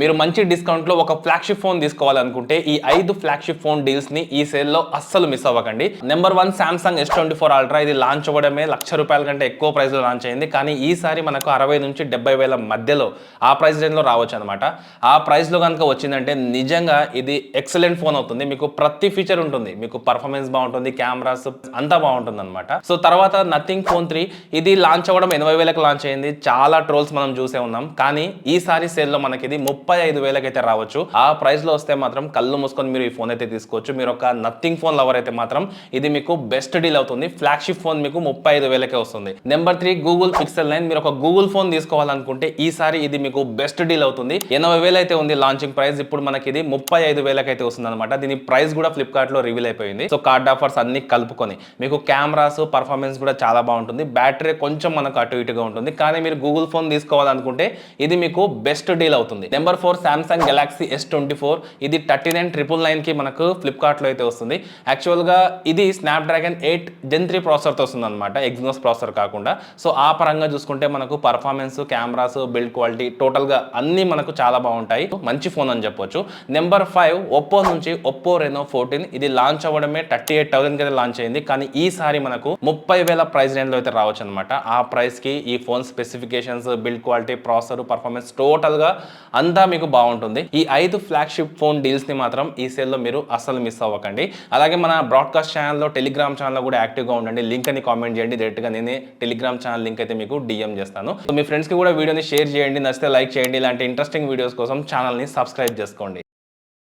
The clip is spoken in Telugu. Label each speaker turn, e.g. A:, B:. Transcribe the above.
A: మీరు మంచి డిస్కౌంట్లో ఒక ఫ్లాగ్షిప్ ఫోన్ తీసుకోవాలనుకుంటే ఈ 5 ఫ్లాగ్షిప్ ఫోన్ డీల్స్ ని ఈ సేల్ లో అస్సలు మిస్ అవ్వకండి. Number 1 Samsung S24 Ultra. ఇది లాంచ్ అవ్వడమే ₹1,00,000 కంటే ఎక్కువ ప్రైస్ లో లాంచ్ అయింది. కానీ ఈసారి మనకు 60 నుంచి 70 వేల మధ్యలో ఆ ప్రైస్ రేంజ్ లో రావచ్చు అనమాట. ఆ ప్రైస్ లో కనుక వచ్చిందంటే నిజంగా ఇది ఎక్సలెంట్ ఫోన్ అవుతుంది. మీకు ప్రతి ఫీచర్ ఉంటుంది. మీకు పర్ఫార్మెన్స్ బాగుంటుంది, కెమెరాస్ అంతా బాగుంటుంది అనమాట. సో తర్వాత నథింగ్ ఫోన్ 3 ఇది లాంచ్ అవ్వడం 80,000కి లాంచ్ అయింది. చాలా ట్రోల్స్ మనం చూసే ఉన్నాం. కానీ ఈసారి సేల్ లో మనకి ఇది 35,000కి అయితే రావచ్చు. ఆ ప్రైస్ లో వస్తే మాత్రం కళ్ళు మూసుకొని మీరు ఈ ఫోన్ అయితే తీసుకోవచ్చు. మీరు ఒక నథింగ్ ఫోన్ లవర్ అయితే మాత్రం ఇది మీకు బెస్ట్ డీల్ అవుతుంది. ఫ్లాగ్షిప్ ఫోన్ మీకు 35,000కే వస్తుంది. Number 3 Google pixel 9. మీరు ఒక గూగుల్ ఫోన్ తీసుకోవాలనుకుంటే ఈసారి ఇది మీకు బెస్ట్ డీల్ అవుతుంది. 80,000 అయితే ఉంది లాంచింగ్ ప్రైస్. ఇప్పుడు మనకి ఇది 35,000కి అయితే వస్తుంది అనమాట. దీని ప్రైస్ కూడా ఫ్లిప్కార్ట్ లో రివీల్ అయిపోయింది. సో కార్డ్ ఆఫర్స్ అన్ని కలుపుకొని మీకు కెమెరాస్ పర్ఫార్మెన్స్ కూడా చాలా బాగుంటుంది. బ్యాటరీ కొంచెం మనకు అటు ఇటుగా ఉంటుంది. కానీ మీరు గూగుల్ ఫోన్ తీసుకోవాలనుకుంటే ఇది మీకు బెస్ట్ డీల్ అవుతుంది. Number 4 Samsung Galaxy S24. ఇది 39,999కి మనకు ఫ్లిప్కార్ట్ లో అయితే వస్తుంది. యాక్చువల్ గా ఇది స్నాప్డ్రాగన్ 8 Gen 3 ప్రాసెసర్ తో వస్తుంది అనమాట, ఎగ్జినోస్ ప్రాసెసర్ కాకుండా. సో ఆ పరంగా చూసుకుంటే మనకు performance, cameras, build quality total గా అన్ని మనకు చాలా బాగుంటాయి. మంచి ఫోన్ అని చెప్పొచ్చు. నెంబర్ 5 ఒప్పో నుంచి ఒప్పో రెనో 14. ఇది లాంచ్ అవ్వడమే 38,000కి అయితే లాంచ్ అయింది. కానీ ఈసారి మనకు 30,000 ప్రైస్ రేంజ్ లో అయితే రావచ్చు అనమాట. ఆ ప్రైస్ కి ఈ phone specifications, build quality, processor, performance total గా అంతా మీకు బాగుంటుంది. ఈ 5 ఫ్లాగ్షిప్ ఫోన్ డీల్స్ ని మాత్రం ఈ సేల్ లో మీరు అస్సలు మిస్ అవ్వకండి. అలాగే మన బ్రాడ్కాస్ట్ ఛానల్లో, టెలిగ్రామ్ ఛానల్లో కూడా యాక్టివ్ గా ఉండండి. లింక్ అని కామెంట్ చేయండి. డైరెక్ట్ గా నేనే టెలిగ్రామ్ ఛానల్ లింక్ అయితే మీకు డిఎం చేస్తాను. సో మీ ఫ్రెండ్స్ కి కూడా వీడియోని షేర్ చేయండి. నచ్చితే లైక్ చేయండి. ఇలాంటి ఇంట్రెస్టింగ్ వీడియోస్ కోసం ఛానల్ ని సబ్స్క్రైబ్ చేసుకోండి.